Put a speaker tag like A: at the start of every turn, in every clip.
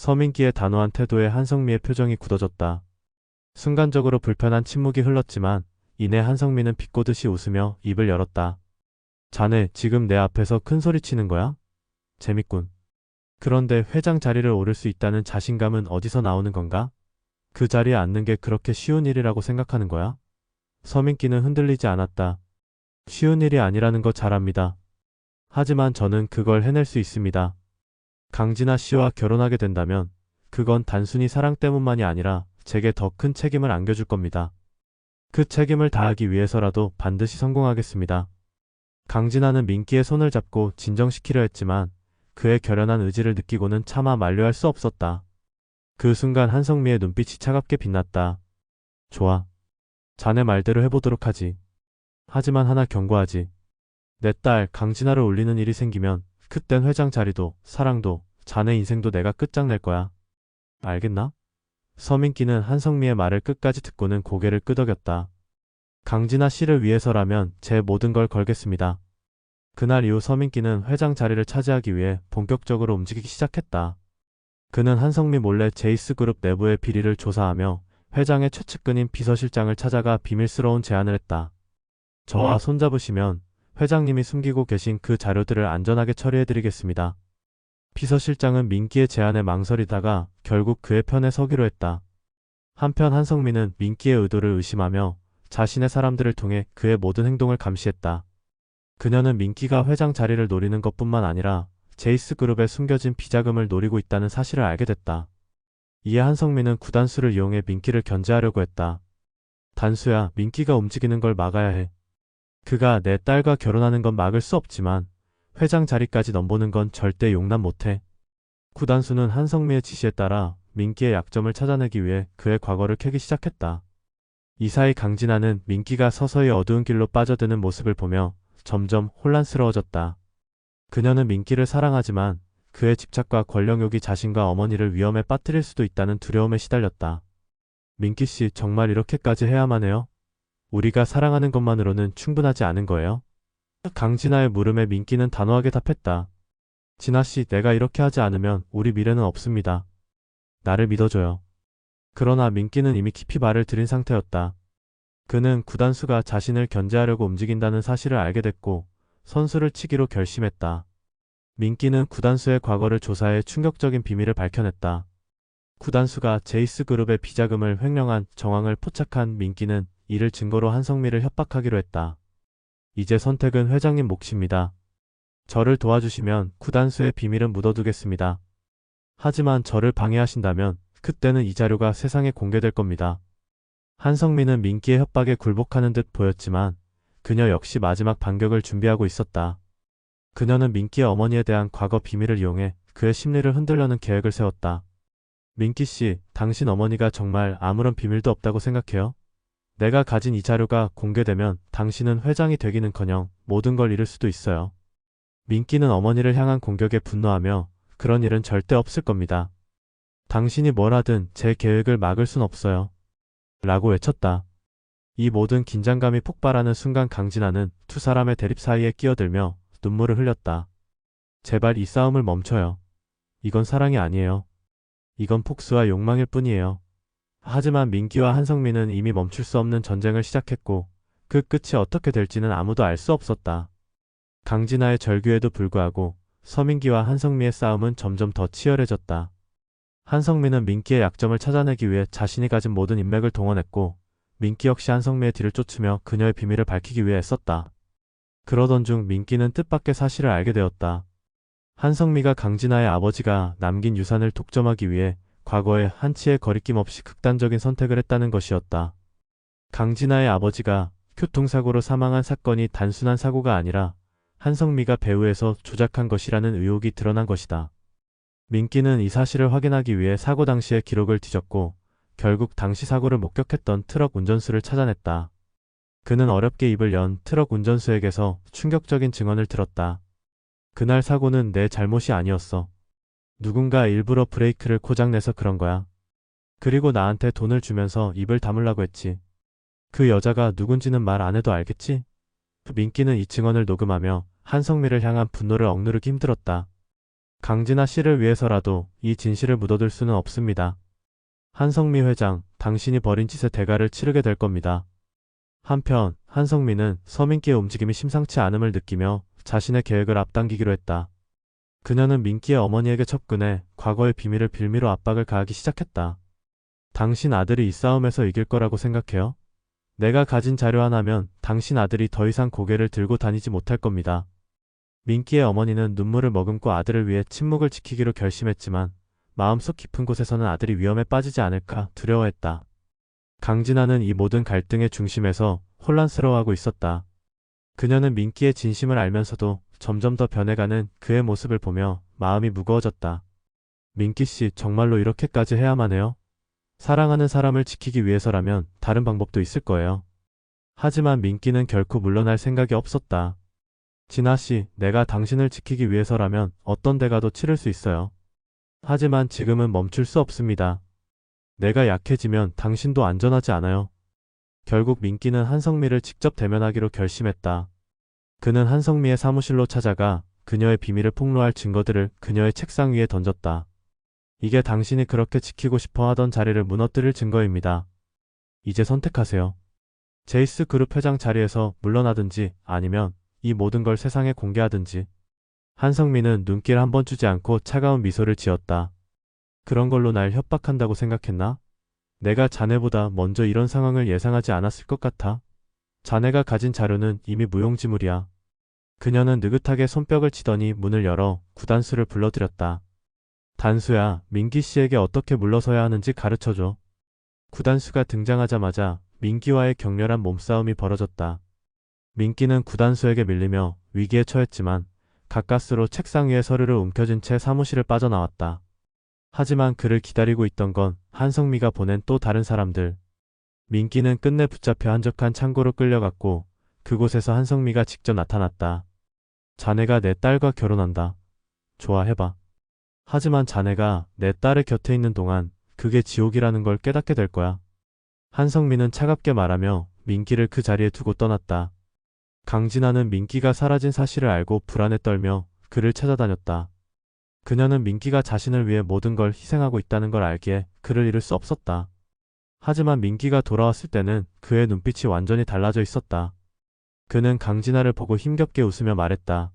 A: 서민기의 단호한 태도에 한성미의 표정이 굳어졌다. 순간적으로 불편한 침묵이 흘렀지만 이내 한성미는 비꼬듯이 웃으며 입을 열었다. 자네 지금 내 앞에서 큰 소리 치는 거야? 재밌군. 그런데 회장 자리를 오를 수 있다는 자신감은 어디서 나오는 건가? 그 자리에 앉는 게 그렇게 쉬운 일이라고 생각하는 거야? 서민기는 흔들리지 않았다. 쉬운 일이 아니라는 거 잘 압니다. 하지만 저는 그걸 해낼 수 있습니다. 강진아 씨와 결혼하게 된다면 그건 단순히 사랑 때문만이 아니라 제게 더 큰 책임을 안겨줄 겁니다. 그 책임을 다하기 위해서라도 반드시 성공하겠습니다. 강진아는 민기의 손을 잡고 진정시키려 했지만 그의 결연한 의지를 느끼고는 차마 만류할 수 없었다. 그 순간 한성미의 눈빛이 차갑게 빛났다. 좋아. 자네 말대로 해보도록 하지. 하지만 하나 경고하지. 내 딸 강진아를 올리는 일이 생기면 그땐 회장 자리도 사랑도 자네 인생도 내가 끝장낼 거야. 알겠나? 서민기는 한성미의 말을 끝까지 듣고는 고개를 끄덕였다. 강진아 씨를 위해서라면 제 모든 걸 걸겠습니다. 그날 이후 서민기는 회장 자리를 차지하기 위해 본격적으로 움직이기 시작했다. 그는 한성미 몰래 제이스그룹 내부의 비리를 조사하며 회장의 최측근인 비서실장을 찾아가 비밀스러운 제안을 했다. 저와 손잡으시면 회장님이 숨기고 계신 그 자료들을 안전하게 처리해드리겠습니다. 비서실장은 민기의 제안에 망설이다가 결국 그의 편에 서기로 했다. 한편 한성민은 민기의 의도를 의심하며 자신의 사람들을 통해 그의 모든 행동을 감시했다. 그녀는 민기가 회장 자리를 노리는 것뿐만 아니라 제이스그룹에 숨겨진 비자금을 노리고 있다는 사실을 알게 됐다. 이에 한성민은 구단수를 이용해 민기를 견제하려고 했다. 단수야, 민기가 움직이는 걸 막아야 해. 그가 내 딸과 결혼하는 건 막을 수 없지만 회장 자리까지 넘보는 건 절대 용납 못해. 구단수는 한성미의 지시에 따라 민기의 약점을 찾아내기 위해 그의 과거를 캐기 시작했다. 이 사이 강진아는 민기가 서서히 어두운 길로 빠져드는 모습을 보며 점점 혼란스러워졌다. 그녀는 민기를 사랑하지만 그의 집착과 권력욕이 자신과 어머니를 위험에 빠뜨릴 수도 있다는 두려움에 시달렸다. 민기씨, 정말 이렇게까지 해야만 해요? 우리가 사랑하는 것만으로는 충분하지 않은 거예요? 강진아의 물음에 민기는 단호하게 답했다. 진아씨, 내가 이렇게 하지 않으면 우리 미래는 없습니다. 나를 믿어줘요. 그러나 민기는 이미 깊이 발을 들인 상태였다. 그는 구단수가 자신을 견제하려고 움직인다는 사실을 알게 됐고 선수를 치기로 결심했다. 민기는 구단수의 과거를 조사해 충격적인 비밀을 밝혀냈다. 구단수가 제이스그룹의 비자금을 횡령한 정황을 포착한 민기는 이를 증거로 한성미를 협박하기로 했다. 이제 선택은 회장님 몫입니다. 저를 도와주시면 구단수의 비밀은 묻어두겠습니다. 하지만 저를 방해하신다면 그때는 이 자료가 세상에 공개될 겁니다. 한성미는 민기의 협박에 굴복하는 듯 보였지만 그녀 역시 마지막 반격을 준비하고 있었다. 그녀는 민기의 어머니에 대한 과거 비밀을 이용해 그의 심리를 흔들려는 계획을 세웠다. 민기씨, 당신 어머니가 정말 아무런 비밀도 없다고 생각해요? 내가 가진 이 자료가 공개되면 당신은 회장이 되기는커녕 모든 걸 잃을 수도 있어요. 민기는 어머니를 향한 공격에 분노하며 그런 일은 절대 없을 겁니다. 당신이 뭘 하든 제 계획을 막을 순 없어요. 라고 외쳤다. 이 모든 긴장감이 폭발하는 순간 강진아는 두 사람의 대립 사이에 끼어들며 눈물을 흘렸다. 제발 이 싸움을 멈춰요. 이건 사랑이 아니에요. 이건 폭수와 욕망일 뿐이에요. 하지만 민기와 한성민은 이미 멈출 수 없는 전쟁을 시작했고 그 끝이 어떻게 될지는 아무도 알 수 없었다. 강진아의 절규에도 불구하고 서민기와 한성미의 싸움은 점점 더 치열해졌다. 한성민은 민기의 약점을 찾아내기 위해 자신이 가진 모든 인맥을 동원했고 민기 역시 한성미의 뒤를 쫓으며 그녀의 비밀을 밝히기 위해 애썼다. 그러던 중 민기는 뜻밖의 사실을 알게 되었다. 한성미가 강진아의 아버지가 남긴 유산을 독점하기 위해 과거에 한치의 거리낌 없이 극단적인 선택을 했다는 것이었다. 강진아의 아버지가 교통사고로 사망한 사건이 단순한 사고가 아니라 한성미가 배후에서 조작한 것이라는 의혹이 드러난 것이다. 민기는 이 사실을 확인하기 위해 사고 당시의 기록을 뒤졌고 결국 당시 사고를 목격했던 트럭 운전수를 찾아냈다. 그는 어렵게 입을 연 트럭 운전수에게서 충격적인 증언을 들었다. 그날 사고는 내 잘못이 아니었어. 누군가 일부러 브레이크를 고장내서 그런 거야. 그리고 나한테 돈을 주면서 입을 다물라고 했지. 그 여자가 누군지는 말 안 해도 알겠지? 민기는 이 증언을 녹음하며 한성미를 향한 분노를 억누르기 힘들었다. 강진아 씨를 위해서라도 이 진실을 묻어둘 수는 없습니다. 한성미 회장, 당신이 벌인 짓의 대가를 치르게 될 겁니다. 한편 한성미는 서민기의 움직임이 심상치 않음을 느끼며 자신의 계획을 앞당기기로 했다. 그녀는 민기의 어머니에게 접근해 과거의 비밀을 빌미로 압박을 가하기 시작했다. 당신 아들이 이 싸움에서 이길 거라고 생각해요? 내가 가진 자료 하나면 당신 아들이 더 이상 고개를 들고 다니지 못할 겁니다. 민기의 어머니는 눈물을 머금고 아들을 위해 침묵을 지키기로 결심했지만 마음속 깊은 곳에서는 아들이 위험에 빠지지 않을까 두려워했다. 강진아는 이 모든 갈등의 중심에서 혼란스러워하고 있었다. 그녀는 민기의 진심을 알면서도 점점 더 변해가는 그의 모습을 보며 마음이 무거워졌다. 민기 씨, 정말로 이렇게까지 해야만 해요? 사랑하는 사람을 지키기 위해서라면 다른 방법도 있을 거예요. 하지만 민기는 결코 물러날 생각이 없었다. 진아 씨, 내가 당신을 지키기 위해서라면 어떤 대가도 치를 수 있어요. 하지만 지금은 멈출 수 없습니다. 내가 약해지면 당신도 안전하지 않아요. 결국 민기는 한성미를 직접 대면하기로 결심했다. 그는 한성미의 사무실로 찾아가 그녀의 비밀을 폭로할 증거들을 그녀의 책상 위에 던졌다. 이게 당신이 그렇게 지키고 싶어 하던 자리를 무너뜨릴 증거입니다. 이제 선택하세요. 제이스 그룹 회장 자리에서 물러나든지 아니면 이 모든 걸 세상에 공개하든지. 한성미는 눈길 한 번 주지 않고 차가운 미소를 지었다. 그런 걸로 날 협박한다고 생각했나? 내가 자네보다 먼저 이런 상황을 예상하지 않았을 것 같아. 자네가 가진 자료는 이미 무용지물이야. 그녀는 느긋하게 손뼉을 치더니 문을 열어 구단수를 불러들였다. 단수야, 민기 씨에게 어떻게 물러서야 하는지 가르쳐줘. 구단수가 등장하자마자 민기와의 격렬한 몸싸움이 벌어졌다. 민기는 구단수에게 밀리며 위기에 처했지만 가까스로 책상 위에 서류를 움켜쥔 채 사무실을 빠져나왔다. 하지만 그를 기다리고 있던 건 한성미가 보낸 또 다른 사람들. 민기는 끝내 붙잡혀 한적한 창고로 끌려갔고 그곳에서 한성미가 직접 나타났다. 자네가 내 딸과 결혼한다. 좋아해봐. 하지만 자네가 내 딸의 곁에 있는 동안 그게 지옥이라는 걸 깨닫게 될 거야. 한성미는 차갑게 말하며 민기를 그 자리에 두고 떠났다. 강진아는 민기가 사라진 사실을 알고 불안에 떨며 그를 찾아다녔다. 그녀는 민기가 자신을 위해 모든 걸 희생하고 있다는 걸 알기에 그를 잃을 수 없었다. 하지만 민기가 돌아왔을 때는 그의 눈빛이 완전히 달라져 있었다. 그는 강진아를 보고 힘겹게 웃으며 말했다.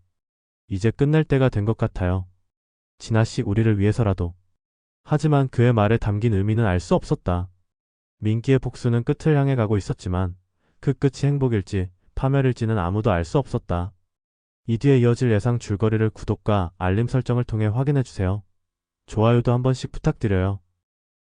A: 이제 끝낼 때가 된 것 같아요. 진아씨, 우리를 위해서라도. 하지만 그의 말에 담긴 의미는 알 수 없었다. 민기의 복수는 끝을 향해 가고 있었지만 그 끝이 행복일지 파멸일지는 아무도 알 수 없었다. 이 뒤에 이어질 예상 줄거리를 구독과 알림 설정을 통해 확인해주세요. 좋아요도 한 번씩 부탁드려요.